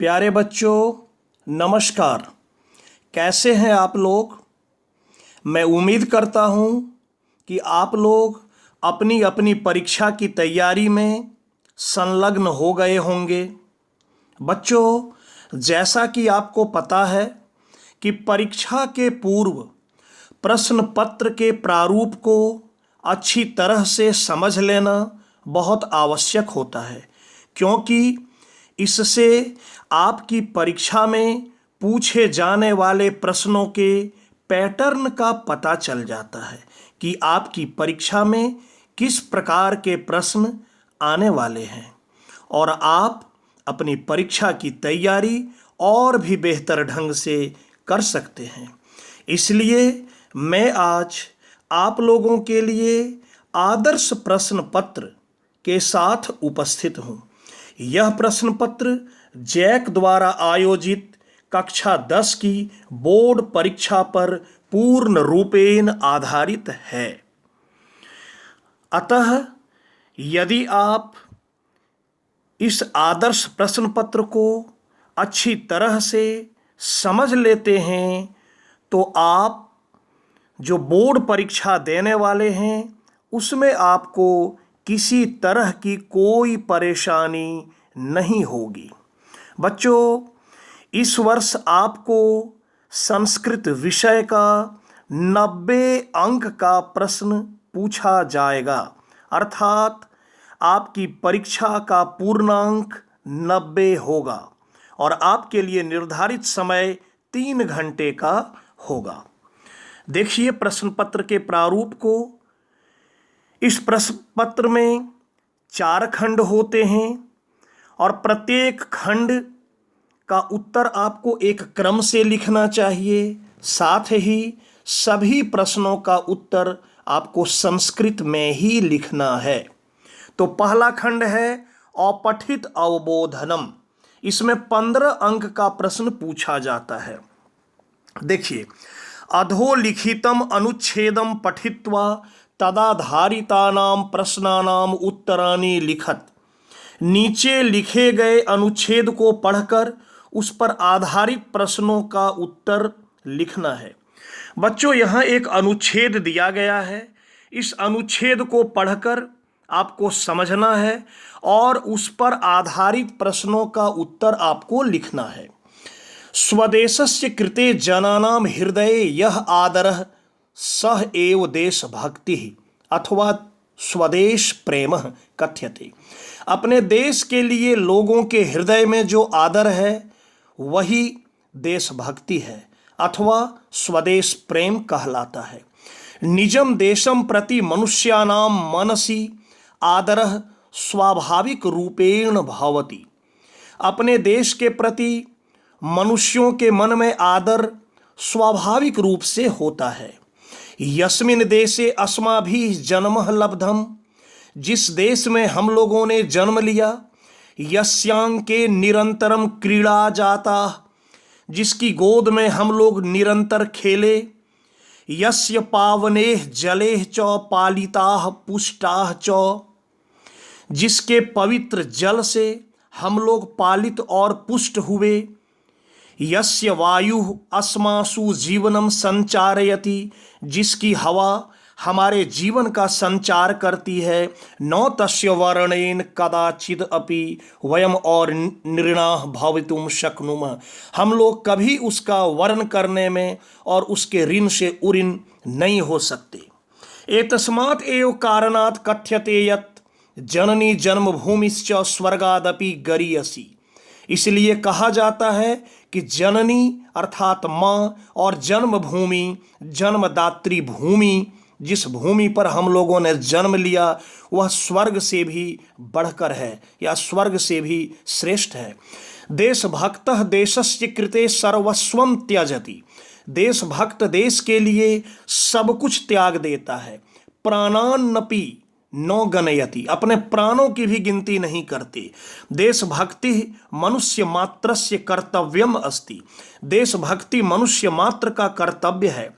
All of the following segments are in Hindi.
प्यारे बच्चों, नमस्कार। कैसे हैं आप लोग? मैं उम्मीद करता हूँ कि आप लोग अपनी अपनी परीक्षा की तैयारी में संलग्न हो गए होंगे। बच्चों, जैसा कि आपको पता है कि परीक्षा के पूर्व प्रश्न पत्र के प्रारूप को अच्छी तरह से समझ लेना बहुत आवश्यक होता है, क्योंकि इससे आपकी परीक्षा में पूछे जाने वाले प्रश्नों के पैटर्न का पता चल जाता है कि आपकी परीक्षा में किस प्रकार के प्रश्न आने वाले हैं और आप अपनी परीक्षा की तैयारी और भी बेहतर ढंग से कर सकते हैं। इसलिए मैं आज आप लोगों के लिए आदर्श प्रश्न पत्र के साथ उपस्थित हूँ। यह प्रश्न पत्र जैक द्वारा आयोजित कक्षा 10 की बोर्ड परीक्षा पर पूर्ण रूपेण आधारित है। अतः यदि आप इस आदर्श प्रश्न पत्र को अच्छी तरह से समझ लेते हैं तो आप जो बोर्ड परीक्षा देने वाले हैं उसमें आपको किसी तरह की कोई परेशानी नहीं होगी। बच्चों, इस वर्ष आपको संस्कृत विषय का 90 अंक का प्रश्न पूछा जाएगा, अर्थात आपकी परीक्षा का पूर्णांक 90 होगा और आपके लिए निर्धारित समय 3 घंटे का होगा। देखिए प्रश्न पत्र के प्रारूप को। इस प्रश्न पत्र में 4 खंड होते हैं और प्रत्येक खंड का उत्तर आपको एक क्रम से लिखना चाहिए। साथ ही सभी प्रश्नों का उत्तर आपको संस्कृत में ही लिखना है। तो पहला खंड है अपठित अवबोधनम। इसमें 15 अंक का प्रश्न पूछा जाता है। देखिए, अधोलिखितम अनुच्छेदम पठित्वा तदाधारितानां प्रश्नानां उत्तराणि लिखत। नीचे लिखे गए अनुच्छेद को पढ़कर उस पर आधारित प्रश्नों का उत्तर लिखना है। बच्चों, यहाँ एक अनुच्छेद दिया गया है। इस अनुच्छेद को पढ़कर आपको समझना है और उस पर आधारित प्रश्नों का उत्तर आपको लिखना है। स्वदेशस्य कृते जनानां हृदये यह आदरः सह एव देशभक्तिः अथवा स्वदेश प्रेम कथ्यते। अपने देश के लिए लोगों के हृदय में जो आदर है वही देशभक्ति है अथवा स्वदेश प्रेम कहलाता है। निजम देशम प्रति मनुष्याणां मनसि आदरः स्वाभाविक रूपेण भवति। अपने देश के प्रति मनुष्यों के मन में आदर स्वाभाविक रूप से होता है। यस्मिन देशे अस्माभिः जन्मः लब्धम। जिस देश में हम लोगों ने जन्म लिया। यस्यांके निरंतरम क्रीड़ा जाता। जिसकी गोद में हम लोग निरंतर खेले। यस्य पावनेः जलेः च पालिताः पुष्टाः च। जिसके पवित्र जल से हम लोग पालित और पुष्ट हुए। यस्य वायुः अस्मासु जीवनम संचारयति। जिसकी हवा हमारे जीवन का संचार करती है। न तस्य वर्णेन कदाचिद अपि वयम और नृणाः भवितुम शक्नुमः। हम लोग कभी उसका वर्ण करने में और उसके ऋण से उऋण नहीं हो सकते। एतस्मात् एव कारणात् कथ्यते यत् जननी जन्मभूमिश्च स्वर्गादपि गरीयसी। इसलिए कहा जाता है कि जननी अर्थात माँ और जन्मभूमि जन्मदात्री भूमि, जिस भूमि पर हम लोगों ने जन्म लिया वह स्वर्ग से भी बढ़कर है या स्वर्ग से भी श्रेष्ठ है। देशभक्तः देशस्य कृते सर्वस्वं त्यजति। देशभक्त देश के लिए सब कुछ त्याग देता है। प्राणान्नपि न गणयति। अपने प्राणों की भी गिनती नहीं करते। देशभक्ति मनुष्य मात्रस्य कर्तव्यम अस्ति। देशभक्ति मनुष्य मात्र का कर्तव्य है।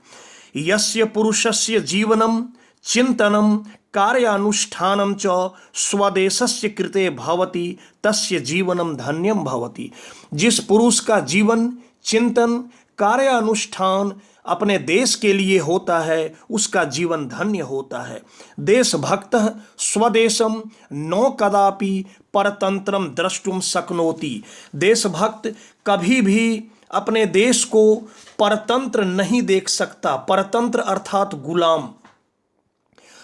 यस्य पुरुषस्य जीवनम चिंतनम कार्यानुष्ठानं च स्वदेशस्य कृते भवति तस्य जीवनम धन्यम भवति। जिस पुरुष का जीवन चिंतन कार्यानुष्ठान अपने देश के लिए होता है उसका जीवन धन्य होता है। देशभक्तः स्वदेशम न कदापि परतंत्रम द्रष्टुम शक्नोति। देशभक्त कभी भी अपने देश को परतंत्र नहीं देख सकता। परतंत्र अर्थात गुलाम।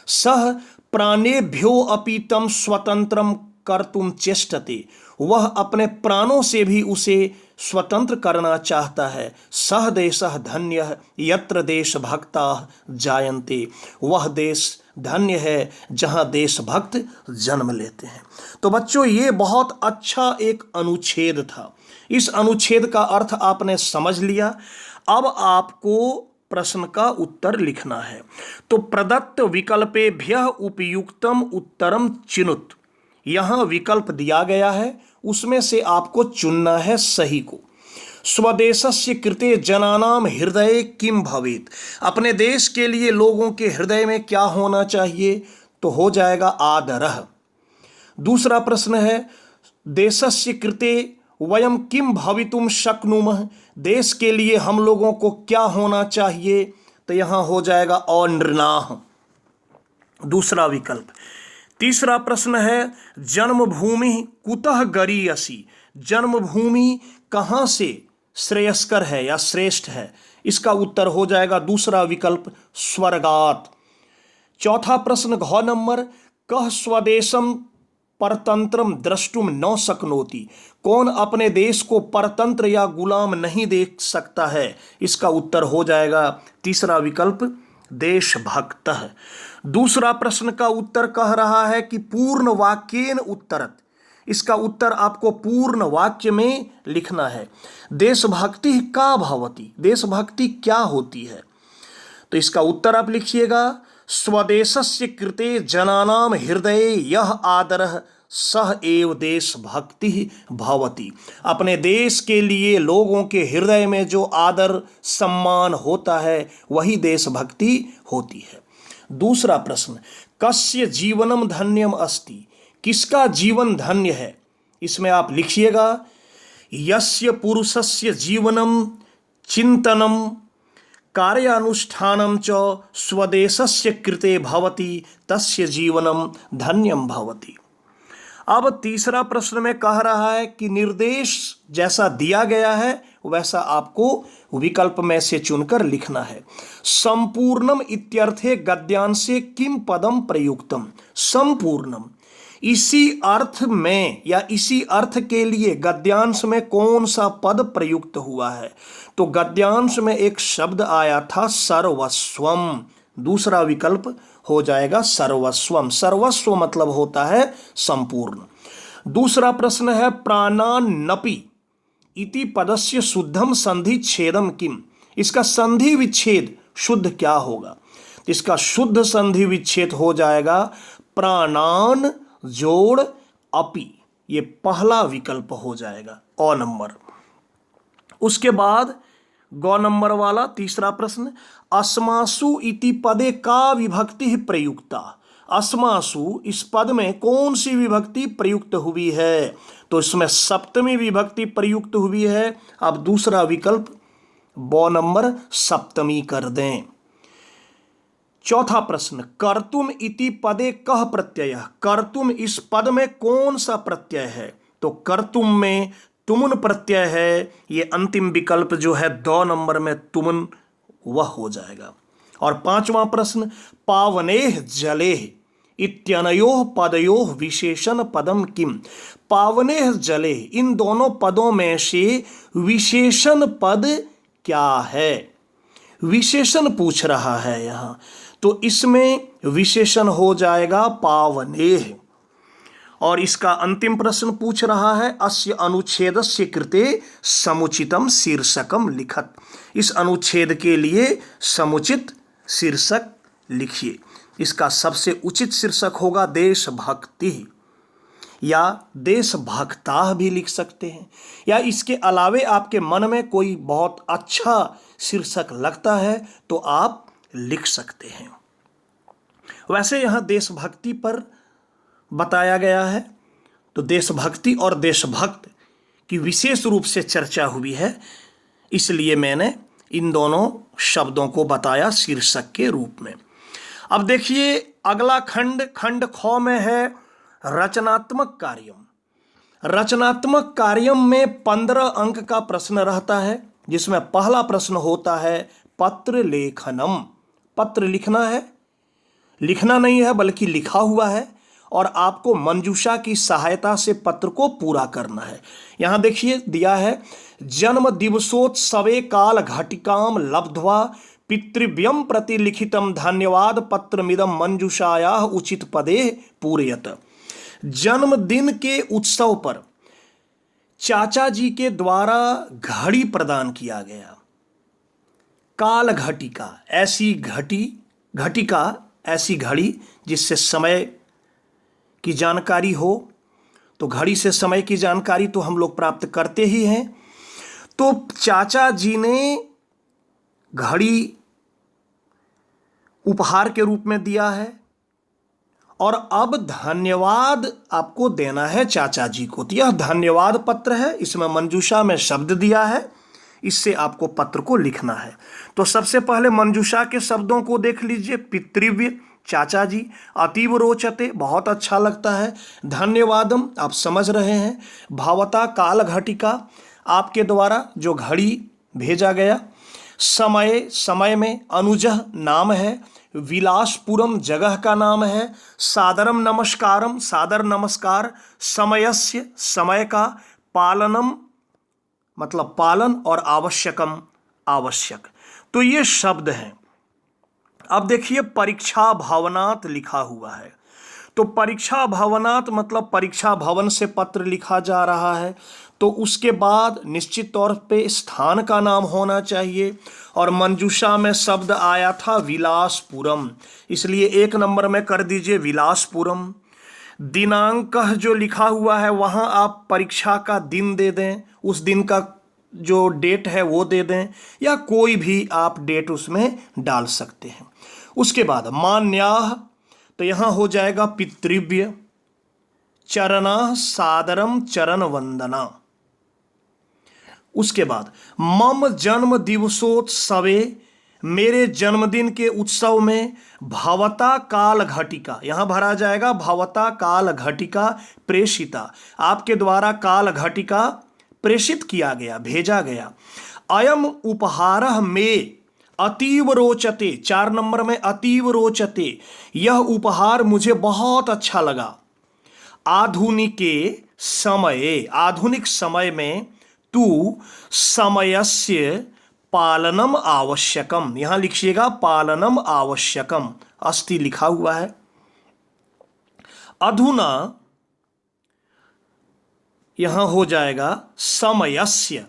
सह प्राणेभ्यो अपि तम स्वतंत्रम कर्तुम चेष्टते। वह अपने प्राणों से भी उसे स्वतंत्र करना चाहता है। सह देशः धन्यः यत्र देशभक्ताः जायन्ते। वह देश धन्य है जहाँ देशभक्त जन्म लेते हैं। तो बच्चों, ये बहुत अच्छा एक अनुच्छेद था। इस अनुच्छेद का अर्थ आपने समझ लिया। अब आपको प्रश्न का उत्तर लिखना है। तो प्रदत्त विकल्पेभ्यः उपयुक्तम उत्तरम चिनुत। यहाँ विकल्प दिया गया है, उसमें से आपको चुनना है सही को। स्वदेशस्य कृते जनानाम हृदय किम भवेत। अपने देश के लिए लोगों के हृदय में क्या होना चाहिए? तो हो जाएगा आदरः। दूसरा प्रश्न है देशस्य कृते वयम किम भवितुम शक्नुमः। देश के लिए हम लोगों को क्या होना चाहिए? तो यहाँ हो जाएगा अनृणाः, दूसरा विकल्प। तीसरा प्रश्न है जन्मभूमि कुतः गरीयसी। जन्मभूमि कहाँ से श्रेयस्कर है या श्रेष्ठ है? इसका उत्तर हो जाएगा दूसरा विकल्प स्वर्गात। चौथा प्रश्न घ नंबर कह स्वदेशम परतंत्रम द्रष्टुम न शक्नोति। कौन अपने देश को परतंत्र या गुलाम नहीं देख सकता है? इसका उत्तर हो जाएगा तीसरा विकल्प देशभक्तः। दूसरा प्रश्न का उत्तर कह रहा है कि पूर्ण वाक्येन उत्तरत। इसका उत्तर आपको पूर्ण वाक्य में लिखना है। देशभक्ति का भवति। देशभक्ति क्या होती है? तो इसका उत्तर आप लिखिएगा स्वदेशस्य कृते जनानाम हृदये यह आदरः सह एव देशभक्ति भवति। अपने देश के लिए लोगों के हृदय में जो आदर सम्मान होता है वही देशभक्ति होती है। दूसरा प्रश्न कस्य जीवनम धन्यम अस्ति। किसका जीवन धन्य है? इसमें आप लिखिएगा यस्य पुरुषस्य जीवनम चिंतनम कार्यानुष्ठानं च स्वदेशस्य कृते भवति तस्य जीवनम धन्यम भवति। अब तीसरा प्रश्न में कह रहा है कि निर्देश जैसा दिया गया है वैसा आपको विकल्प में से चुनकर लिखना है। संपूर्णम इत्यर्थे गद्यांशे किम पदम प्रयुक्तम। संपूर्णम इसी अर्थ में या इसी अर्थ के लिए गद्यांश में कौन सा पद प्रयुक्त हुआ है? तो गद्यांश में एक शब्द आया था सर्वस्वम। दूसरा विकल्प हो जाएगा सर्वस्वम। सर्वस्व मतलब होता है संपूर्ण। दूसरा प्रश्न है प्राणान्नपि इति पदस्य शुद्धम संधि छेदम किम। इसका संधि विच्छेद शुद्ध क्या होगा? इसका शुद्ध संधि विच्छेद हो जाएगा प्राणान जोड़ अपि। ये पहला विकल्प हो जाएगा अ नंबर। उसके बाद गौ नंबर वाला तीसरा प्रश्न अस्मासु इति पदे का विभक्ति प्रयुक्ता। अस्मासु इस पद में कौन सी विभक्ति प्रयुक्त हुई है? तो इसमें सप्तमी विभक्ति प्रयुक्त हुई है। अब दूसरा विकल्प ब नंबर सप्तमी कर दें। चौथा प्रश्न कर्तुम इति पदे कह प्रत्यय। कर्तुम इस पद में कौन सा प्रत्यय है? तो कर्तुम में तुमुन प्रत्यय है। ये अंतिम विकल्प जो है 2 नंबर में तुमुन वह हो जाएगा। और पांचवा प्रश्न पावनेह जलेह इत्यनयोः पदयोः विशेषण पदम किम। पावनेह जलेह इन दोनों पदों में से विशेषण पद क्या है? विशेषण पूछ रहा है यहाँ, तो इसमें विशेषण हो जाएगा पावनेह। और इसका अंतिम प्रश्न पूछ रहा है अस्य अनुच्छेदस्य कृते समुचितम शीर्षकम लिखत। इस अनुच्छेद के लिए समुचित शीर्षक लिखिए। इसका सबसे उचित शीर्षक होगा देशभक्ति या देशभक्ता भी लिख सकते हैं। या इसके अलावे आपके मन में कोई बहुत अच्छा शीर्षक लगता है तो आप लिख सकते हैं। वैसे यहाँ देशभक्ति पर बताया गया है, तो देशभक्ति और देशभक्त की विशेष रूप से चर्चा हुई है, इसलिए मैंने इन दोनों शब्दों को बताया शीर्षक के रूप में। अब देखिए अगला खंड, खंड ख में है रचनात्मक कार्यम। रचनात्मक कार्यम में 15 अंक का प्रश्न रहता है, जिसमें पहला प्रश्न होता है पत्र लेखनम। पत्र लिखना है, लिखना नहीं है बल्कि लिखा हुआ है, और आपको मंजूषा की सहायता से पत्र को पूरा करना है। यहाँ देखिए दिया है, जन्म दिवसोत्सवे काल घटिकाम लब्ध्वा पितृव्यम प्रति लिखितम धन्यवाद पत्रमिदम मंजूषाया उचित पदे पूरयत। जन्मदिन के उत्सव पर चाचा जी के द्वारा घड़ी प्रदान किया गया। काल घटिका, ऐसी घटिका ऐसी घड़ी जिससे समय की जानकारी हो, तो घड़ी से समय की जानकारी तो हम लोग प्राप्त करते ही हैं। तो चाचा जी ने घड़ी उपहार के रूप में दिया है, और अब धन्यवाद आपको देना है चाचा जी को। तो यह धन्यवाद पत्र है, इसमें मंजूषा में शब्द दिया है, इससे आपको पत्र को लिखना है। तो सबसे पहले मंजूषा के शब्दों को देख लीजिए। पितृव्य, चाचा जी। अतीव रोचते, बहुत अच्छा लगता है। धन्यवादम, आप समझ रहे हैं। भावता काल घटिका, आपके द्वारा जो घड़ी भेजा गया। समय, समय में। अनुजह, नाम है। विलासपुरम, जगह का नाम है। सादरम नमस्कारम, सादर नमस्कार। समयस्य, समय का। पालनम मतलब पालन, और आवश्यकम, आवश्यक। तो ये शब्द हैं। अब देखिए परीक्षा भवनात् लिखा हुआ है, तो परीक्षा भवनात् मतलब परीक्षा भवन से पत्र लिखा जा रहा है, तो उसके बाद निश्चित तौर पे स्थान का नाम होना चाहिए। और मंजूषा में शब्द आया था विलासपुरम, इसलिए 1 नंबर में कर दीजिए विलासपुरम। दिनांक जो लिखा हुआ है वहाँ आप परीक्षा का दिन दे दें, उस दिन का जो डेट है वो दे दें, या कोई भी आप डेट उसमें डाल सकते हैं। उसके बाद मान्याः, तो यहाँ हो जाएगा पितृव्य। चरणाः, सादरम चरण वंदना। उसके बाद मम जन्म दिवसोत्सवे, मेरे जन्मदिन के उत्सव में। भवता काल घटिका, यहाँ भरा जाएगा भवता काल घटिका प्रेषिता, आपके द्वारा काल घटिका प्रेषित किया गया, भेजा गया। अयम उपहारः में अतीव रोचते, 4 नंबर में अतीव रोचते, यह उपहार मुझे बहुत अच्छा लगा। आधुनिके समये, आधुनिक समय में। तू समयस्य पालनम आवश्यकम, यहां लिखिएगा पालनम आवश्यकम, अस्ति लिखा हुआ है। अधुना यहां हो जाएगा समयस्य,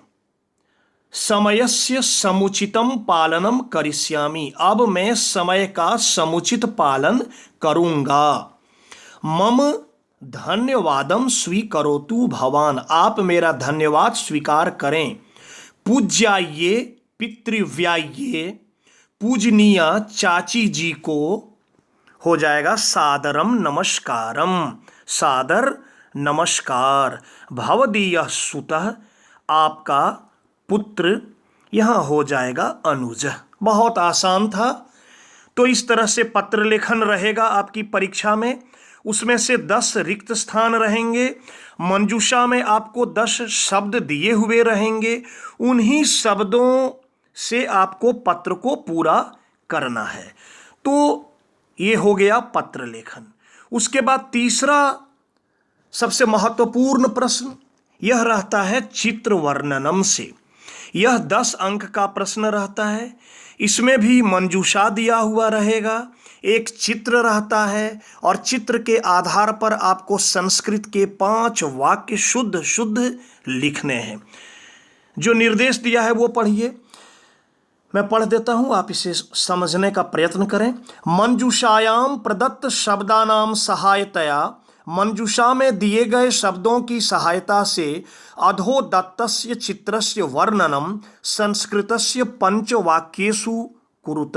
समयस्य समुचितम पालनम करिष्यामि, अब मैं समय का समुचित पालन करूंगा। मम धन्यवादम स्वीकरोतु भवान, आप मेरा धन्यवाद स्वीकार करें। पूज्याये पितृव्याये, पूजनीय चाची जी को हो जाएगा सादरम नमस्कारम, सादर नमस्कार। भवदीय सुतः, आपका पुत्र, यहाँ हो जाएगा अनुज। बहुत आसान था। तो इस तरह से पत्र लेखन रहेगा आपकी परीक्षा में। उसमें से 10 रिक्त स्थान रहेंगे। मंजूषा में आपको 10 शब्द दिए हुए रहेंगे, उन्हीं शब्दों से आपको पत्र को पूरा करना है। तो ये हो गया पत्र लेखन। उसके बाद तीसरा सबसे महत्वपूर्ण प्रश्न यह रहता है चित्र वर्णनम से। यह 10 अंक का प्रश्न रहता है। इसमें भी मंजूषा दिया हुआ रहेगा, एक चित्र रहता है, और चित्र के आधार पर आपको संस्कृत के 5 वाक्य शुद्ध शुद्ध लिखने हैं। जो निर्देश दिया है वो पढ़िए, मैं पढ़ देता हूं, आप इसे समझने का प्रयत्न करें। मंजूषायाम प्रदत्त शब्दानाम सहायतया, मंजूषा में दिए गए शब्दों की सहायता से अधोदत्तस्य चित्रस्य वर्णनम संस्कृतस्य 5 वाक्येषु कुरुत।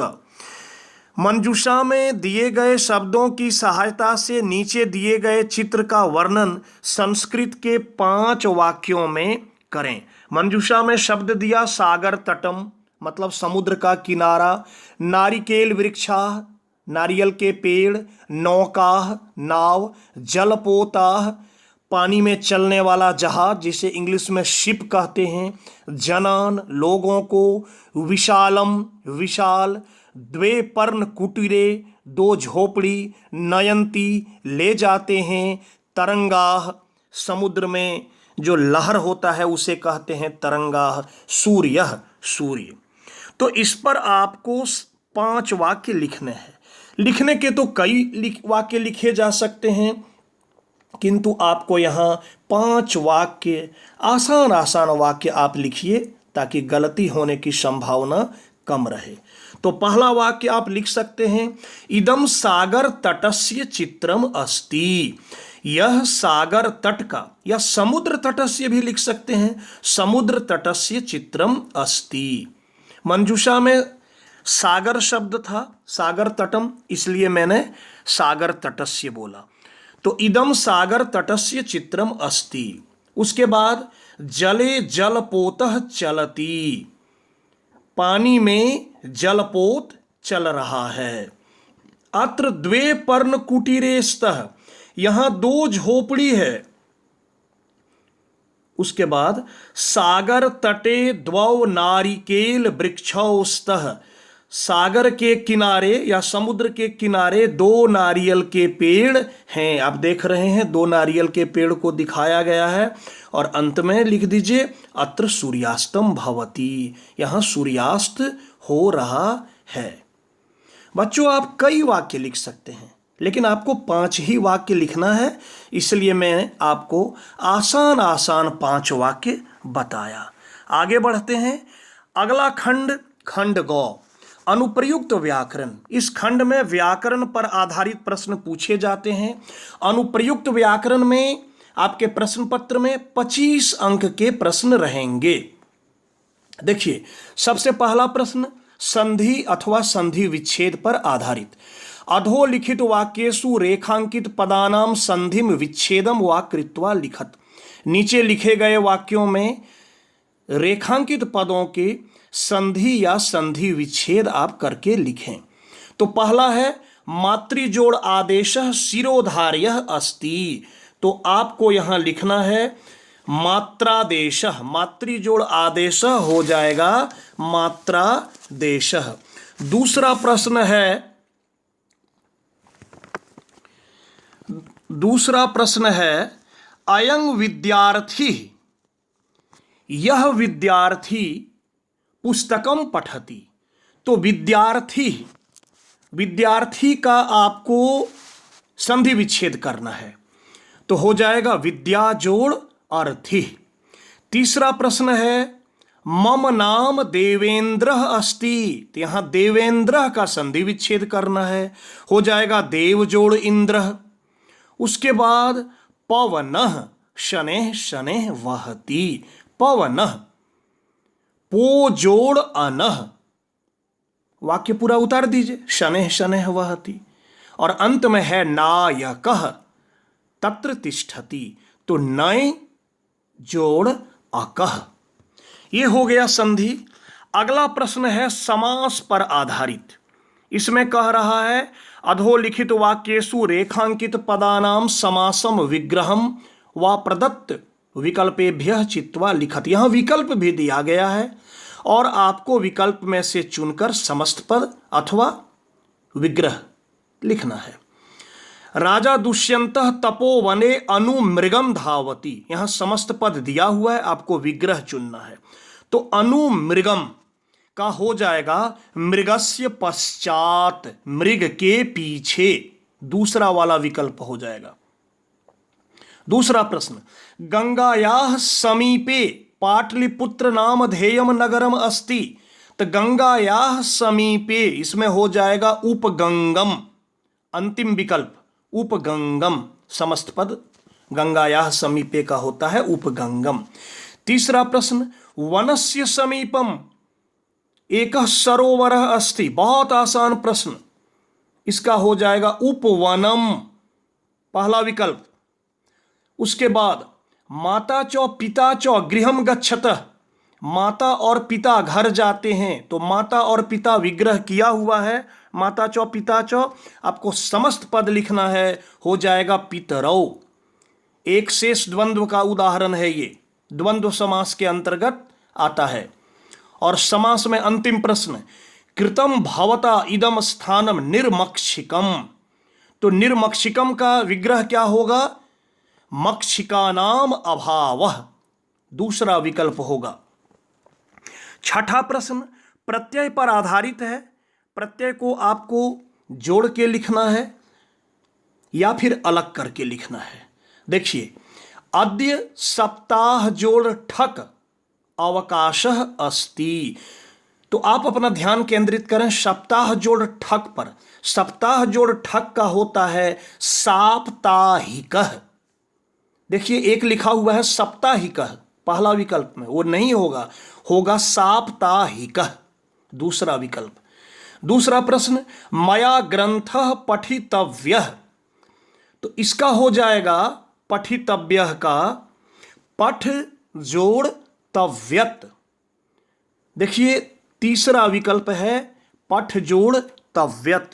मंजूषा में दिए गए शब्दों की सहायता से नीचे दिए गए चित्र का वर्णन संस्कृत के 5 वाक्यों में करें। मंजूषा में शब्द दिया सागर तटम मतलब समुद्र का किनारा, नारिकेल वृक्षा नारियल के पेड़, नौका नाव, जलपोता पानी में चलने वाला जहाज जिसे इंग्लिश में शिप कहते हैं, जनान लोगों को, विशालम विशाल, द्वे पर्ण कुटीरे 2 झोपड़ी, नयंती ले जाते हैं, तरंगाह समुद्र में जो लहर होता है उसे कहते हैं तरंगाह, सूर्य सूर्य। तो इस पर आपको 5 वाक्य लिखने हैं। लिखने के तो कई वाक्य लिखे जा सकते हैं, किंतु आपको यहाँ 5 वाक्य आसान आसान वाक्य आप लिखिए ताकि गलती होने की संभावना कम रहे। तो पहला वाक्य आप लिख सकते हैं, इदम सागर तटस्य चित्रम अस्ति। यह सागर तट का या समुद्र तटस्य भी लिख सकते हैं, समुद्र तटस्य चित्रम अस्ति। मंजूषा में सागर शब्द था, सागर तटम, इसलिए मैंने सागर तटस्य बोला। तो इदम सागर तटस्य चित्रम अस्ति। उसके बाद जले जलपोतः चलति, पानी में जलपोत चल रहा है। अत्र द्वे पर्ण कुटीरे स्तः, यहां 2 झोपड़ी है। उसके बाद सागर तटे द्वौ नारिकेल वृक्षौ स्तः, सागर के किनारे या समुद्र के किनारे 2 नारियल के पेड़ हैं। आप देख रहे हैं 2 नारियल के पेड़ को दिखाया गया है। और अंत में लिख दीजिए अत्र सूर्यास्तम भवति, यहाँ सूर्यास्त हो रहा है। बच्चों आप कई वाक्य लिख सकते हैं, लेकिन आपको 5 ही वाक्य लिखना है, इसलिए मैं आपको आसान आसान 5 वाक्य बताया। आगे बढ़ते हैं। अगला खंड, खंड गौ, अनुप्रयुक्त व्याकरण। इस खंड में व्याकरण पर आधारित प्रश्न पूछे जाते हैं। अनुप्रयुक्त व्याकरण में आपके प्रश्न पत्र में 25 अंक के प्रश्न रहेंगे। देखिए, सबसे पहला प्रश्न संधि अथवा संधि विच्छेद पर आधारित। अधोलिखित वाक्येषु रेखांकित पदानाम संधिम विच्छेदम वा कृत्वा लिखत। नीचे लिखे गए वाक्यों में रेखांकित पदों के संधि या संधि विच्छेद आप करके लिखें। तो पहला है मातृजोड़ आदेशः शिरोधार्यः अस्ति। तो आपको यहां लिखना है मात्रादेशः, मातृजोड़ आदेशः हो जाएगा मात्रादेशः। दूसरा प्रश्न है अयं विद्यार्थी, यह विद्यार्थी पुस्तकम पठति। तो विद्यार्थी का आपको संधि विच्छेद करना है, तो हो जाएगा विद्या जोड़ अर्थी। तीसरा प्रश्न है मम नाम देवेंद्र अस्ति। तो यहां देवेंद्र का संधि विच्छेद करना है, हो जाएगा देव जोड़ इंद्र। उसके बाद पवनः शनैः शनैः वहति, पवनः पो जोड़ अनः, वाक्य पूरा उतार दीजिए, शनैः शनैः वहति। और अंत में है नायकः तत्र तिष्ठति। तो नय जोड़ अकः, ये हो गया संधि। अगला प्रश्न है समास पर आधारित। इसमें कह रहा है अधोलिखित वाक्येषु रेखांकित पदानाम समासम विग्रहम व प्रदत्त विकल्पेभ्यः चित्वा लिखत। यहां विकल्प भी दिया गया है और आपको विकल्प में से चुनकर समस्त पद अथवा विग्रह लिखना है। राजा दुष्यंतः तपोवने अनुमृगम धावति। यहां समस्त पद दिया हुआ है, आपको विग्रह चुनना है। तो अनुमृगम का हो जाएगा मृगस्य पश्चात, मृग के पीछे, दूसरा वाला विकल्प हो जाएगा। दूसरा प्रश्न गंगायाः समीपे पाटलिपुत्र नाम धेयम नगरम अस्ति। तो गंगायाः समीपे, इसमें हो जाएगा उपगंगम, अंतिम विकल्प उपगंगम। समस्त पद गंगायाः समीपे का होता है उपगंगम। तीसरा प्रश्न वनस्य समीपम एकः सरोवरः अस्ति। बहुत आसान प्रश्न, इसका हो जाएगा उपवनम, पहला विकल्प। उसके बाद माता चौ पिता चौ गृहम गच्छतः, माता और पिता घर जाते हैं, तो माता और पिता विग्रह किया हुआ है, माता चौ पिता चौ, आपको समस्त पद लिखना है, हो जाएगा पितरौ। एक शेष द्वंद्व का उदाहरण है ये, द्वंद्व समास के अंतर्गत आता है। और समास में अंतिम प्रश्न, कृतम भवता इदम स्थानम निर्मक्षिकम, तो निर्मक्षिकम का विग्रह क्या होगा, मक्षिका नाम अभावः, दूसरा विकल्प होगा। छठा प्रश्न प्रत्यय पर आधारित है, प्रत्यय को आपको जोड़ के लिखना है या फिर अलग करके लिखना है। देखिए, अद्य सप्ताह जोड़ ठक अवकाशः अस्ति, तो आप अपना ध्यान केंद्रित करें सप्ताह जोड़ ठक पर। सप्ताह जोड़ ठक का होता है साप्ताहिकः। देखिए, एक लिखा हुआ है साप्ताहिकः पहला विकल्प में, वो नहीं होगा, होगा साप्ताहिकः दूसरा विकल्प। दूसरा प्रश्न मया ग्रंथः पठितव्यः, तो इसका हो जाएगा पठितव्यः का पठ जोड़ तव्यत। देखिए, तीसरा विकल्प है पठ जोड़ तव्यत।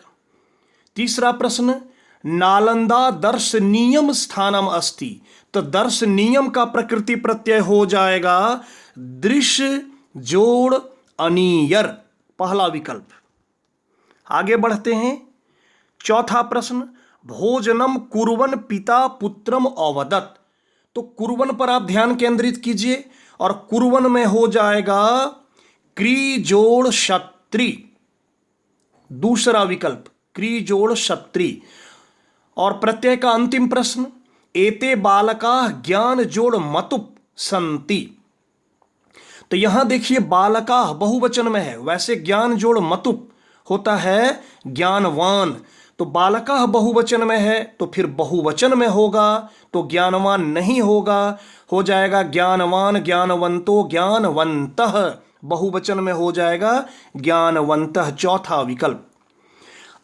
तीसरा प्रश्न नालंदा दर्शनीयम स्थानम अस्ति, तो दर्शनीयम का प्रकृति प्रत्यय हो जाएगा दृश्य जोड़ अनीयर, पहला विकल्प। आगे बढ़ते हैं। चौथा प्रश्न भोजनम कुर्वन् पिता पुत्रम अवदत्, तो कुर्वन् पर आप ध्यान केंद्रित कीजिए, और कुर्वन् में हो जाएगा क्री जोड़ क्षत्रि, दूसरा विकल्प क्री जोड़ क्षत्रि। और प्रत्यय का अंतिम प्रश्न एते बालका ज्ञान जोड़ मतुप संति, तो यहां देखिए बालका बहुवचन में है, वैसे ज्ञान जोड़ मतुप होता है ज्ञानवान, तो बालका बहुवचन में है तो फिर बहुवचन में होगा, तो ज्ञानवान नहीं होगा, हो जाएगा ज्ञानवान ज्ञानवंतो ज्ञानवंतः, बहुवचन में हो जाएगा ज्ञानवंतः, चौथा विकल्प।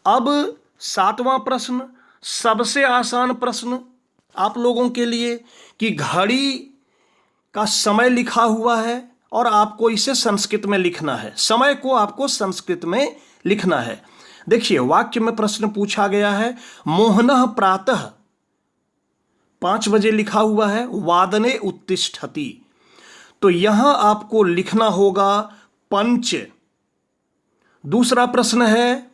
अब सातवां प्रश्न, सबसे आसान प्रश्न आप लोगों के लिए, कि घड़ी का समय लिखा हुआ है और आपको इसे संस्कृत में लिखना है, समय को आपको संस्कृत में लिखना है। देखिए, वाक्य में प्रश्न पूछा गया है मोहनः प्रातः 5 बजे लिखा हुआ है, वादने उत्तिष्ठति, तो यहां आपको लिखना होगा पंच। दूसरा प्रश्न है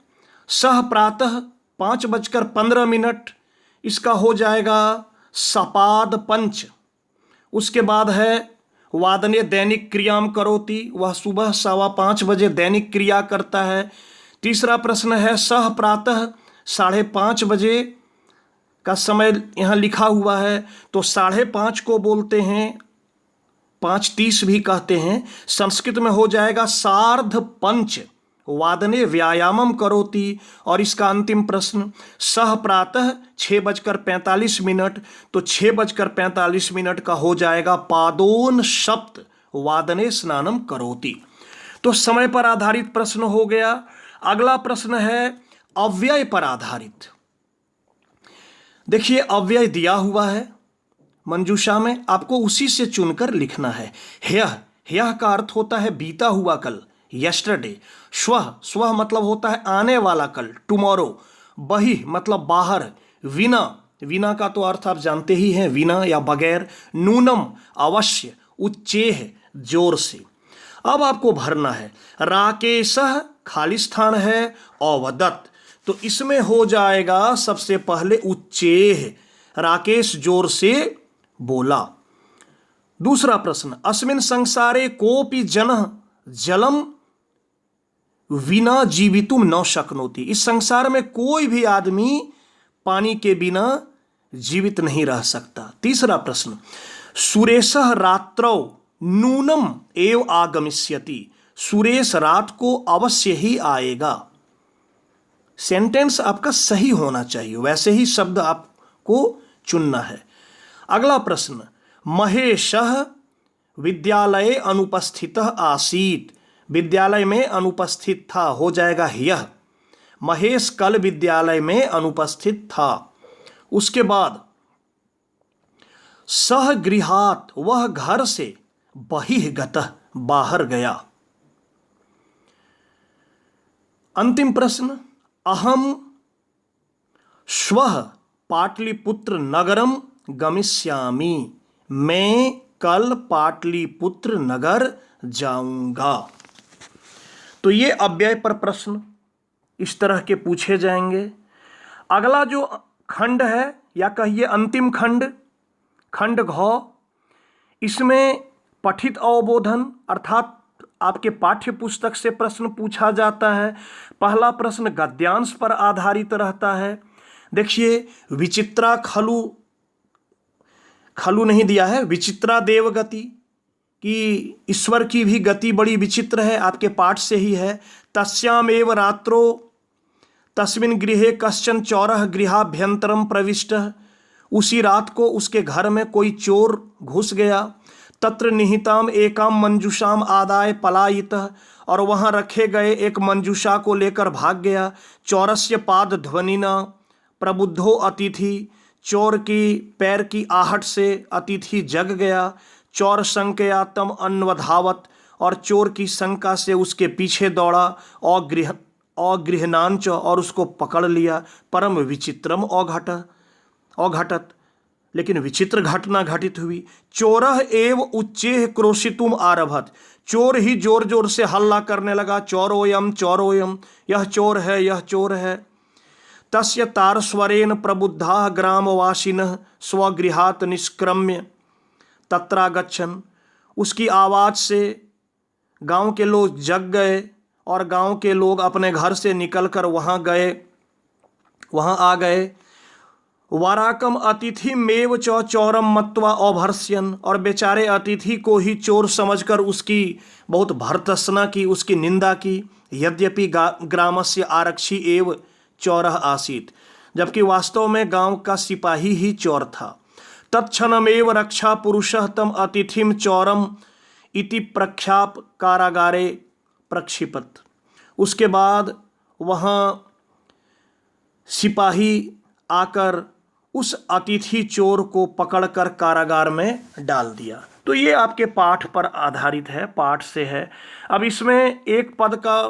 सह प्रातः 5:15, इसका हो जाएगा सपाद पंच। उसके बाद है वादने दैनिक क्रियाम करोति, वह सुबह 5:15 बजे दैनिक क्रिया करता है। तीसरा प्रश्न है सह प्रातः 5:30 बजे का समय यहाँ लिखा हुआ है, तो 5:30 को बोलते हैं 5:30 भी कहते हैं, संस्कृत में हो जाएगा सार्ध पंच, वादने व्यायामम करोति। और इसका अंतिम प्रश्न सह प्रातः 6:45, तो 6:45 का हो जाएगा पादोन सप्त, वादने स्नानम करोति। तो समय पर आधारित प्रश्न हो गया। अगला प्रश्न है अव्यय पर आधारित। देखिए, अव्यय दिया हुआ है मंजूषा में, आपको उसी से चुनकर लिखना है। ह्यः का अर्थ होता है बीता हुआ कल, यस्टरडे। स्वः मतलब होता है आने वाला कल, टुमारो। बहिः मतलब बाहर। विना का तो अर्थ आप जानते ही हैं, विना या बगैर। नूनम अवश्य, उच्चेह जोर से। अब आपको भरना है राकेशः, खाली स्थान है, अवदत्, तो इसमें हो जाएगा सबसे पहले उच्चेह, राकेश जोर से बोला। दूसरा प्रश्न अस्मिन् संसारे कोपि जनः जलम विना जीवितुम न शक्नोति, इस संसार में कोई भी आदमी पानी के बिना जीवित नहीं रह सकता। तीसरा प्रश्न सुरेशः रात्रौ नूनम एव आगमिष्यति, सुरेश रात को अवश्य ही आएगा। सेंटेंस आपका सही होना चाहिए, वैसे ही शब्द आपको चुनना है। अगला प्रश्न महेशः विद्यालये अनुपस्थितः आसीत्, विद्यालय में अनुपस्थित था, हो जाएगा ह्यः। महेश कल विद्यालय में अनुपस्थित था। उसके बाद सह गृहात, वह घर से बहिर्गतः, बाहर गया। अंतिम प्रश्न, अहम श्वः पाटलिपुत्र नगरम गमिष्यामि, मैं कल पाटलिपुत्र नगर जाऊंगा। तो ये अव्यय पर प्रश्न इस तरह के पूछे जाएंगे। अगला जो खंड है, या कहिए अंतिम खंड, खंड घ, इसमें पठित अवबोधन अर्थात आपके पाठ्य पुस्तक से प्रश्न पूछा जाता है। पहला प्रश्न गद्यांश पर आधारित रहता है। देखिए, विचित्रा खलु, खलु नहीं दिया है, विचित्रा देवगति, कि ईश्वर की भी गति बड़ी विचित्र है, आपके पाठ से ही है। तस्यामेव रात्रो तस्मिन् गृहे कश्चन चौरः गृहाभ्यंतरम प्रविष्टः, उसी रात को उसके घर में कोई चोर घुस गया। तत्र निहिताम एकाम मंजूषाम आदाय पलायितः, और वहाँ रखे गए एक मंजूषा को लेकर भाग गया। चौरस्य पाद ध्वनिना प्रबुद्धो अतिथि, चोर की पैर की आहट से अतिथि जग गया। चोर शंकया तम अन्वधावत, और चोर की शंका से उसके पीछे दौड़ा। अगृहणांच, और उसको पकड़ लिया। परम विचित्रम अघटत, लेकिन विचित्र घटना घटित हुई। चोरः एव उच्चैः क्रोशितुम आरभत, चोर ही जोर जोर से हल्ला करने लगा, चोरोयम चोरोयम, यह चोर है, यह चोर है। तस्य तारस्वरेण प्रबुद्धाः ग्रामवासिनः स्वगृहात् निष्क्रम्य तत्रागच्छन्, उसकी आवाज़ से गांव के लोग जग गए और गांव के लोग अपने घर से निकलकर वहां आ गए। वाराकम अतिथि मेव चौरम मत्वा अभर्ष्यन, और बेचारे अतिथि को ही चोर समझकर उसकी बहुत भर्त्सना की, उसकी निंदा की। यद्यपि ग्रामस्य आरक्षी एव चौरः आसीत, जबकि वास्तव में गांव का सिपाही ही चोर था। तत्क्षणमेव रक्षा पुरुषः तम अतिथिम चौरम इति प्रख्याप कारागारे प्रक्षिपत, उसके बाद वहाँ सिपाही आकर उस अतिथि चोर को पकड़कर कारागार में डाल दिया। तो ये आपके पाठ पर आधारित है, पाठ से है। अब इसमें एक पद का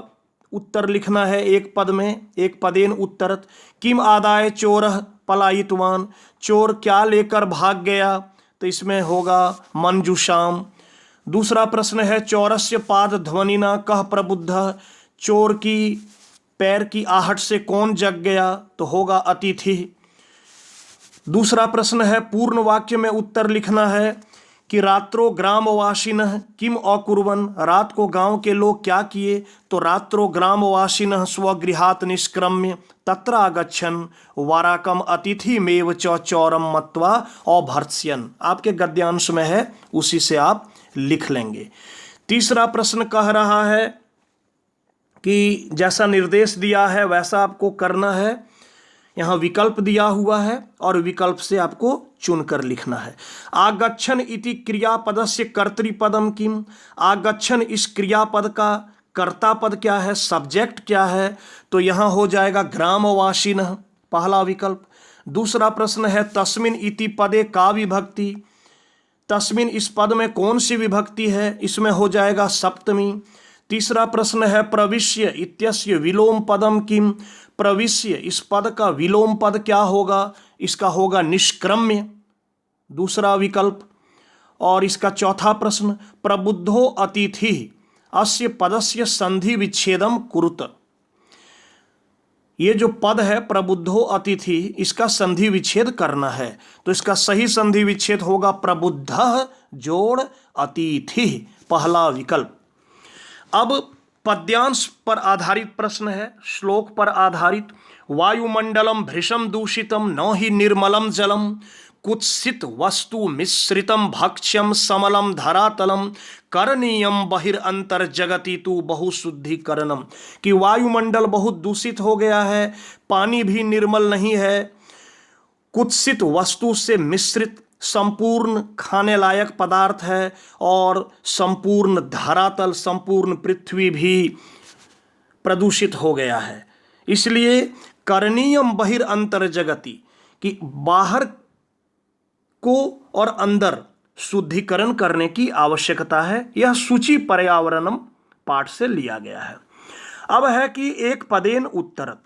उत्तर लिखना है, एक पद में, एक पदेन उत्तरत। किम आदाय चोरः पलायितवान, चोर क्या लेकर भाग गया, तो इसमें होगा मंजूषाम। दूसरा प्रश्न है चौरस्य पाद ध्वनिना कह प्रबुद्धः, चोर की पैर की आहट से कौन जग गया, तो होगा अतिथि। दूसरा प्रश्न है पूर्ण वाक्य में उत्तर लिखना है कि रात्रो ग्रामवासिनः किम अकुर्वन्, रात को गांव के लोग क्या किए, तो रात्रो ग्रामवासिनः स्वगृहात् निष्क्रम्य तत्र आगच्छन् वाराकम अतिथिमेव चौरम मत्वा अभर्त्स्यन्। आपके गद्यांश में है, उसी से आप लिख लेंगे। तीसरा प्रश्न कह रहा है कि जैसा निर्देश दिया है वैसा आपको करना है। यहाँ विकल्प दिया हुआ है और विकल्प से आपको चुनकर लिखना है। आगच्छन इति क्रियापदस्य कर्तृपदम किम, आगच्छन इस क्रियापद का कर्ता पद क्या है, सब्जेक्ट क्या है, तो यहाँ हो जाएगा ग्रामवासिनः, पहला विकल्प। दूसरा प्रश्न है तस्मिन इति पदे का विभक्ति, तस्मिन इस पद में कौन सी विभक्ति है, इसमें हो जाएगा सप्तमी। तीसरा प्रश्न है प्रविश्य इत्यस्य विलोम पदम किम, प्रविश्य इस पद का विलोम पद क्या होगा, इसका होगा निष्क्रम्य, दूसरा विकल्प। और इसका चौथा प्रश्न प्रबुद्धो अतिथि अस्य पदस्य संधि विच्छेदम कुरुत, ये जो पद है प्रबुद्धो अतिथि, इसका संधि विच्छेद करना है, तो इसका सही संधि विच्छेद होगा प्रबुद्धः जोड़ अतिथि, पहला विकल्प। अब पद्यांश पर आधारित प्रश्न है, श्लोक पर आधारित। वायुमंडलम भृशम दूषितम न हि निर्मलम जलम, कुत्सित वस्तु मिश्रितम भक्ष्यम समलम धरातलम, करणीयम बहिर्अंतर जगति तु बहुशुद्धिकरणम, कि वायुमंडल बहुत दूषित हो गया है, पानी भी निर्मल नहीं है, कुत्सित वस्तु से मिश्रित संपूर्ण खाने लायक पदार्थ है, और संपूर्ण धरातल, संपूर्ण पृथ्वी भी प्रदूषित हो गया है। इसलिए करणीयम बहिर्अंतर जगति, कि बाहर को और अंदर शुद्धिकरण करने की आवश्यकता है। यह सूची पर्यावरणम पाठ से लिया गया है। अब है कि एक पदेन उत्तरत,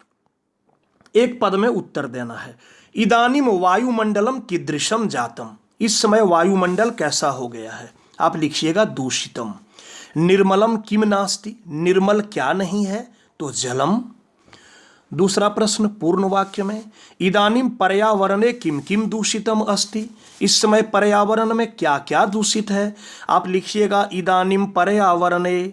एक पद में उत्तर देना है। इदानीम वायुमंडलम कीदृशम जातम, इस समय वायुमंडल कैसा हो गया है। आप लिखिएगा दूषितम। निर्मलम किम नास्ति, निर्मल क्या नहीं है, तो जलम। दूसरा प्रश्न पूर्ण वाक्य में, इदानीम पर्यावरणे किम किम दूषितम अस्ति, इस समय पर्यावरण में क्या क्या दूषित है। आप लिखिएगा इदानीम पर्यावरणे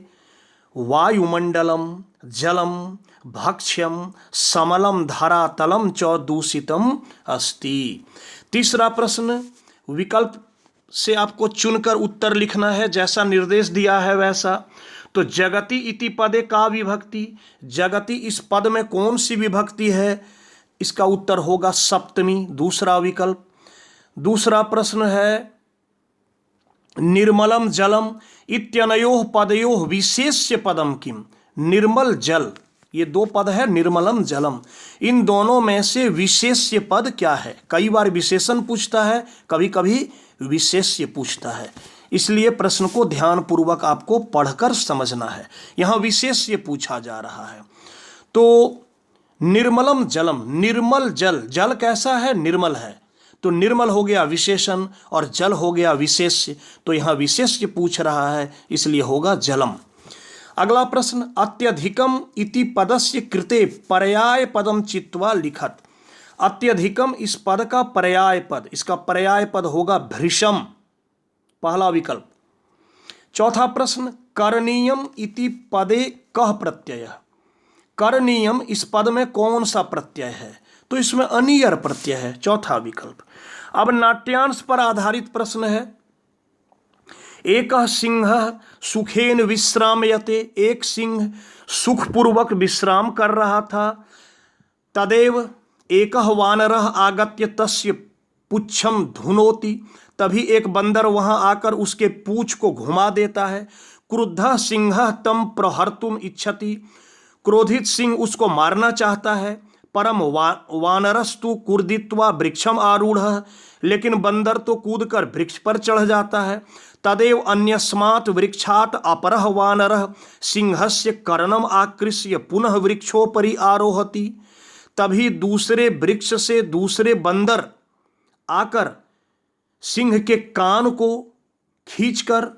वायुमंडलम जलम भक्ष्यम समलम धरातलम च दूषितम अस्ति। तीसरा प्रश्न विकल्प से आपको चुनकर उत्तर लिखना है, जैसा निर्देश दिया है वैसा। तो जगति इति पदे का विभक्ति, जगति इस पद में कौन सी विभक्ति है, इसका उत्तर होगा सप्तमी, दूसरा विकल्प। दूसरा प्रश्न है निर्मलम जलम इत्यनयोः पदयोः विशेष्य पदम किम, निर्मल जल, ये दो पद है निर्मलम जलम, इन दोनों में से विशेष्य पद क्या है। कई बार विशेषण पूछता है, कभी कभी विशेष्य पूछता है, इसलिए प्रश्न को ध्यानपूर्वक आपको पढ़कर समझना है। यहाँ विशेष्य पूछा जा रहा है। तो निर्मलम जलम, निर्मल जल, जल कैसा है, निर्मल है, तो निर्मल हो गया विशेषण और जल हो गया विशेष्य, तो यहाँ विशेष्य पूछ रहा है, इसलिए होगा जलम। अगला प्रश्न अत्यधिकम इति पदस्य कृते पर्याय पदम चित्वा लिखत, अत्यधिकम इस पद का पर्याय पद, इसका पर्याय पद होगा भृशम, पहला विकल्प। चौथा प्रश्न करणीयम इति पदे कह प्रत्यय, करणीयम इस पद में कौन सा प्रत्यय है, तो इसमें अनियर प्रत्यय है, चौथा विकल्प। अब नाट्यांश पर आधारित प्रश्न है। एक सिंह सुखेन विश्रामयते, एक सिंह सुखपूर्वक विश्राम कर रहा था। तदेव एक वानरः आगत्य तस्य पुच्छम धुनोति, तभी एक बंदर वहां आकर उसके पूंछ को घुमा देता है। क्रुद्धः सिंहः तम प्रहर्तुम इच्छति, क्रोधित सिंह उसको मारना चाहता है। परम वानरस्तु कुर्दित्वा वृक्षम आरूढ़, लेकिन बंदर तो कूदकर वृक्ष पर चढ़ जाता है। तदेव अन्यस्मात् वृक्षात् अपरः वानरः सिंहस्य कर्णम आकृष्य पुनः वृक्षोपरि आरोहति, तभी दूसरे वृक्ष से दूसरे बंदर आकर सिंह के कान को खींचकर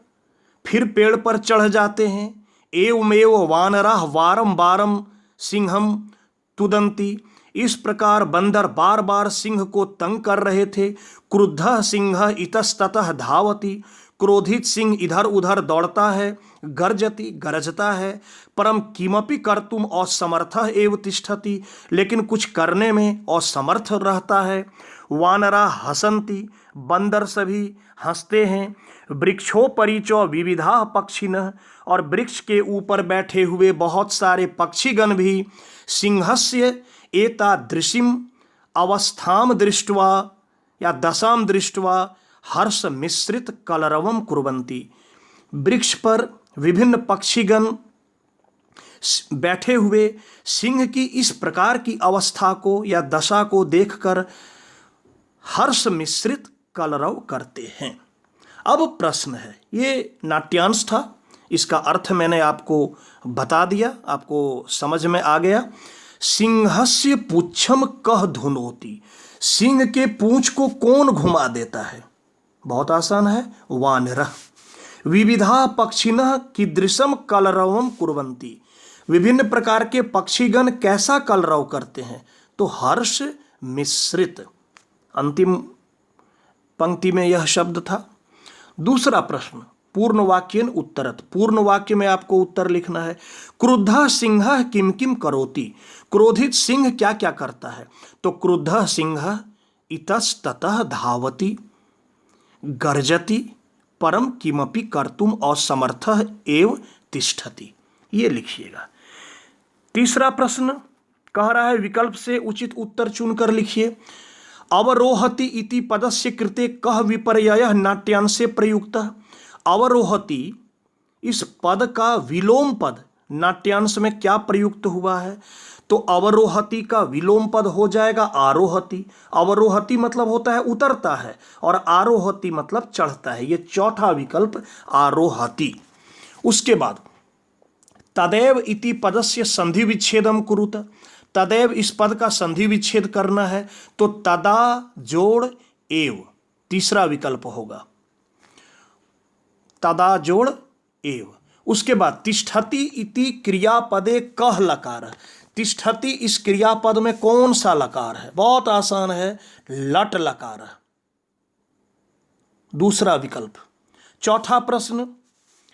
फिर पेड़ पर चढ़ जाते हैं। एवमेव वानराः वारम वारम सिंहम तुदंती, इस प्रकार बंदर बार बार सिंह को तंग कर रहे थे। क्रुद्धः सिंह इतस्ततः धावति, क्रोधित सिंह इधर उधर दौड़ता है। गर्जति गरजता है। परम किमपि कर्तुम असमर्थः एव तिष्ठति, लेकिन कुछ करने में असमर्थ रहता है। वानरा हसन्ति, बंदर सभी हंसते हैं। वृक्षोपरि च विविधा पक्षिणः, और वृक्ष के ऊपर बैठे हुए बहुत सारे पक्षीगण भी सिंहस्य एतादृशीम अवस्थाम दृष्ट्वा या दशाम दृष्ट्वा हर्ष मिश्रित कलरवम कुर्वन्ति, वृक्ष पर विभिन्न पक्षीगण बैठे हुए सिंह की इस प्रकार की अवस्था को या दशा को देखकर हर्ष मिश्रित कलरव करते हैं। अब प्रश्न है, ये नाट्यांश था, इसका अर्थ मैंने आपको बता दिया, आपको समझ में आ गया। सिंहस्य पुच्छम कह धुनोति, सिंह के पूंछ को कौन घुमा देता है, बहुत आसान है, वानरः। विविधा पक्षिणः कीदृशम कलरवम कुर्वन्ति, विभिन्न प्रकार के पक्षीगण कैसा कलरव करते हैं, तो हर्ष मिश्रित, अंतिम पंक्ति में यह शब्द था। दूसरा प्रश्न पूर्ण वाक्येन उत्तरत, पूर्ण वाक्य में आपको उत्तर लिखना है। क्रुद्धः सिंहः किम किम करोति, क्रोधित सिंह क्या क्या करता है, तो क्रुद्धः सिंहः इतस्ततः धावति गर्जति परम किमपि कर्तुम असमर्थः एव तिष्ठति, ये लिखिएगा। तीसरा प्रश्न कह रहा है विकल्प से उचित उत्तर चुनकर लिखिए। अवरोहति इति पदस्य कृते कह विपर्ययः नाट्यांशे प्रयुक्तः, अवरोहति इस पद का विलोम पद नाट्यांश में क्या प्रयुक्त हुआ है, तो अवरोहति का विलोम पद हो जाएगा आरोहति। अवरोहति मतलब होता है उतरता है, और आरोहति मतलब चढ़ता है। ये चौथा विकल्प आरोहति। उसके बाद तदेव इति पदस्य संधि विच्छेदम कुरुत। तदेव इस पद का संधि विच्छेद करना है, तो तदा जोड़ एव तीसरा विकल्प होगा, तदा जोड़ एव। उसके बाद तिष्ठति इति क्रियापदे कह लकार। तिष्ठति इस क्रियापद में कौन सा लकार है? बहुत आसान है, लट लकार, दूसरा विकल्प। चौथा प्रश्न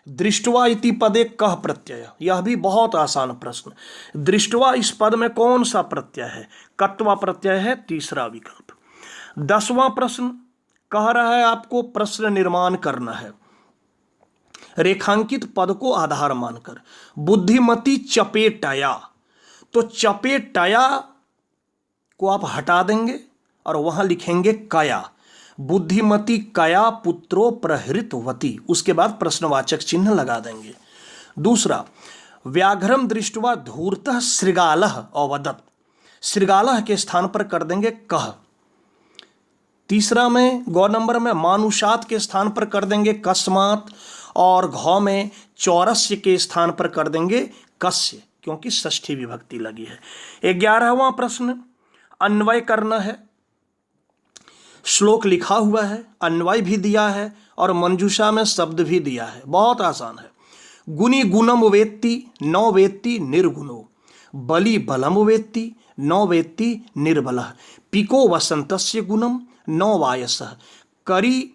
दृष्टवा इति पदे कह प्रत्यय। यह भी बहुत आसान प्रश्न। दृष्टवा इस पद में कौन सा प्रत्यय है? कत्वा प्रत्यय है, तीसरा विकल्प। 10वां प्रश्न कह रहा है आपको प्रश्न निर्माण करना है रेखांकित पद को आधार मानकर। बुद्धिमती चपेटया, तो चपेटया को आप हटा देंगे और वहां लिखेंगे कया। बुद्धिमती कया पुत्रो प्रहृतवती, उसके बाद प्रश्नवाचक चिन्ह लगा देंगे। दूसरा व्याघ्रम दृष्टवा धूर्तः श्रृगालः अवदत्। श्रृगालः के स्थान पर कर देंगे कह। तीसरा में गौ नंबर में मानुषात के स्थान पर कर देंगे कस्मात, और घ में चौरस्य के स्थान पर कर देंगे कस्य, क्योंकि षष्ठी विभक्ति लगी है। 11वां प्रश्न अन्वय करना है। श्लोक लिखा हुआ है, अन्वय भी दिया है और मंजूषा में शब्द भी दिया है, बहुत आसान है। गुणी गुणम वेत्ति नौ वेत्ति निर्गुणो, बलि बलम वेत्ति नौ वेत्ति निर्बलः, पिको वसंतस्य गुणम नौ वायसः, करी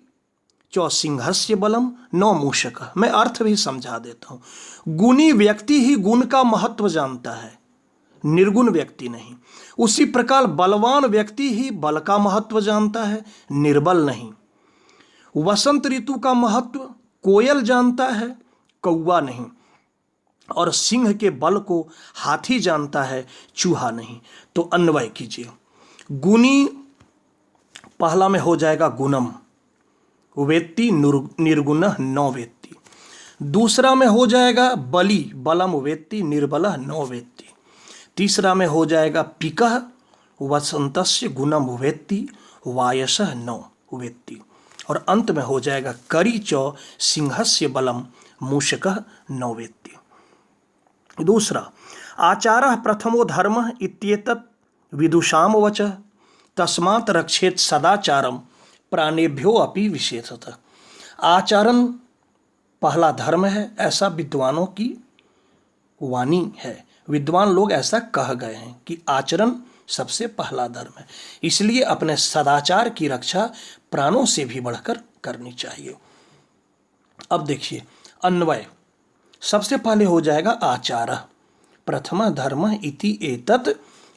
चौ सिंहस्य बलम नौ मूषकः। मैं अर्थ भी समझा देता हूं। गुणी व्यक्ति ही गुण का महत्व जानता है, निर्गुण व्यक्ति नहीं। उसी प्रकार बलवान व्यक्ति ही बल का महत्व जानता है, निर्बल नहीं। वसंत ऋतु का महत्व कोयल जानता है, कौवा नहीं। और सिंह के बल को हाथी जानता है, चूहा नहीं। तो अन्वय कीजिए। गुणी पहला में हो जाएगा गुणम, वेत्ति निर्गुणः नौ वेत्ति। दूसरा में हो जाएगा बलि बलम वेत्ति निर्बलः नौ वेत्ति। तीसरा में हो जाएगा पिकः वसंतस्य गुणम वेत्ति वायसः नौ वेत्ति। और अंत में हो जाएगा करी चौ सिंहस्य बलम मूषकः नौ वेत्ति। दूसरा आचारः प्रथमो धर्मः इत्येतत् विदुषाम वचः तस्मात् रक्षेत सदाचारम प्राणेभ्यो अपि विशेषतः। आचरण पहला धर्म है, ऐसा विद्वानों की वाणी है। विद्वान लोग ऐसा कह गए हैं कि आचरण सबसे पहला धर्म है, इसलिए अपने सदाचार की रक्षा प्राणों से भी बढ़कर करनी चाहिए। अब देखिए अन्वय, सबसे पहले हो जाएगा आचारः प्रथम धर्म इति एतत्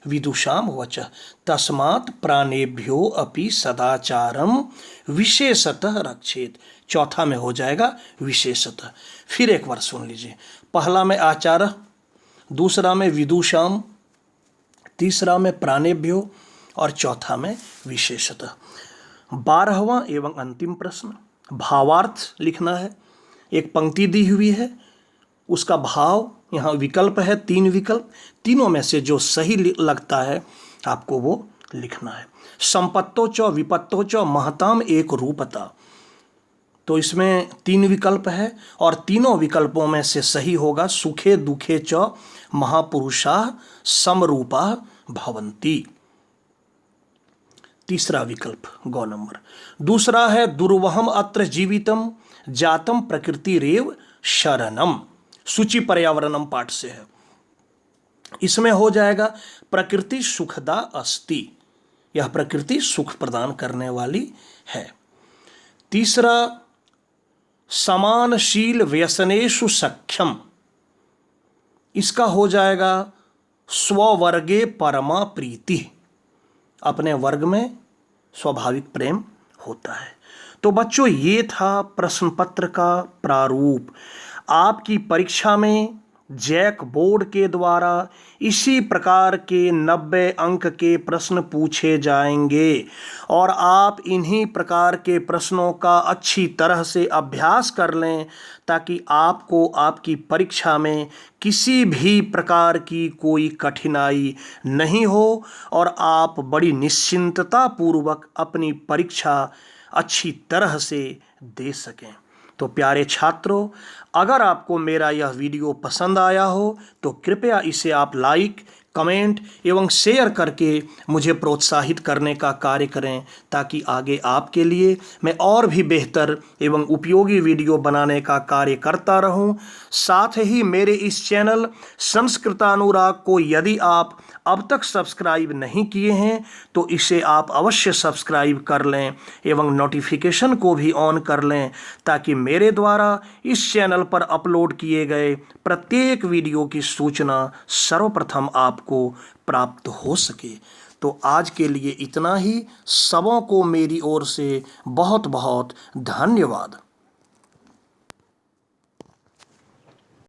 विदुषाम वचः तस्मात् प्राणेभ्यो अपि सदाचारम विशेषतः रक्षेत। चौथा में हो जाएगा विशेषतः। फिर एक बार सुन लीजिए। पहला में आचारः, दूसरा में विदुषाम, तीसरा में प्राणेभ्यो और चौथा में विशेषतः। 12वां एवं अंतिम प्रश्न भावार्थ लिखना है। एक पंक्ति दी हुई है, उसका भाव, यहाँ विकल्प है 3 विकल्प, तीनों में से जो सही लगता है आपको वो लिखना है। संपत्तो च विपत्तो च महताम एक रूपता, तो इसमें 3 विकल्प है और तीनों विकल्पों में से सही होगा सुखे दुखे च महापुरुषा समरूपा भवन्ति, तीसरा विकल्प गौ नंबर। दूसरा है दुर्वहम अत्र जीवितम जातम प्रकृति रेव शरणम, सूचि पर्यावरणम पाठ से है। इसमें हो जाएगा प्रकृति सुखदा अस्ति, यह प्रकृति सुख प्रदान करने वाली है। तीसरा समानशील व्यसनेषु सख्यम, इसका हो जाएगा स्ववर्गे परमा प्रीति, अपने वर्ग में स्वाभाविक प्रेम होता है। तो बच्चों ये था प्रश्न पत्र का प्रारूप। आपकी परीक्षा में जैक बोर्ड के द्वारा इसी प्रकार के 90 अंक के प्रश्न पूछे जाएंगे और आप इन्हीं प्रकार के प्रश्नों का अच्छी तरह से अभ्यास कर लें ताकि आपको आपकी परीक्षा में किसी भी प्रकार की कोई कठिनाई नहीं हो और आप बड़ी निश्चिंतता पूर्वक अपनी परीक्षा अच्छी तरह से दे सकें। तो प्यारे छात्रों, अगर आपको मेरा यह वीडियो पसंद आया हो तो कृपया इसे आप लाइक, कमेंट एवं शेयर करके मुझे प्रोत्साहित करने का कार्य करें ताकि आगे आपके लिए मैं और भी बेहतर एवं उपयोगी वीडियो बनाने का कार्य करता रहूं। साथ ही मेरे इस चैनल संस्कृतानुराग को यदि आप अब तक सब्सक्राइब नहीं किए हैं तो इसे आप अवश्य सब्सक्राइब कर लें एवं नोटिफिकेशन को भी ऑन कर लें ताकि मेरे द्वारा इस चैनल पर अपलोड किए गए प्रत्येक वीडियो की सूचना सर्वप्रथम आपको प्राप्त हो सके। तो आज के लिए इतना ही। सबों को मेरी ओर से बहुत बहुत धन्यवाद।